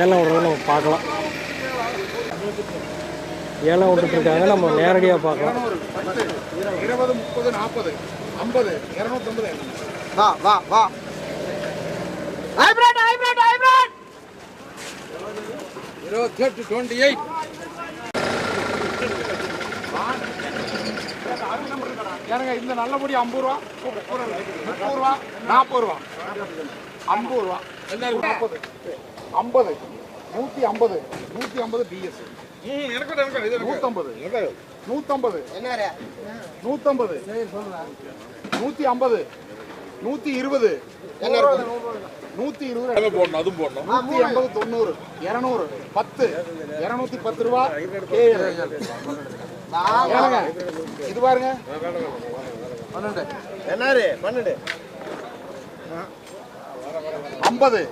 ஏலம் விடுறத நம்ம பார்க்கலாம். ஏலம் விட்டுருக்காங்க, நம்ம நேரடியாக பார்க்கலாம். 20, 30, 40, 50, 250. வா வா வா. Hybrid hybrid hybrid 28, 28. ஏனுங்க இந்த நல்லபடி 50 ரூபா, 30 ரூபா, 40 ரூபா, 50 ரூபா, 40, 50, 150, 150 பிஎஸ். 150, 150, என்னரே 150, 150, 120, 120 போடணும், அதுவும் போடணும். 180, 90, 200, 10, 210 ரூபா. இது பாருங்க 12 என்னரே 12 50.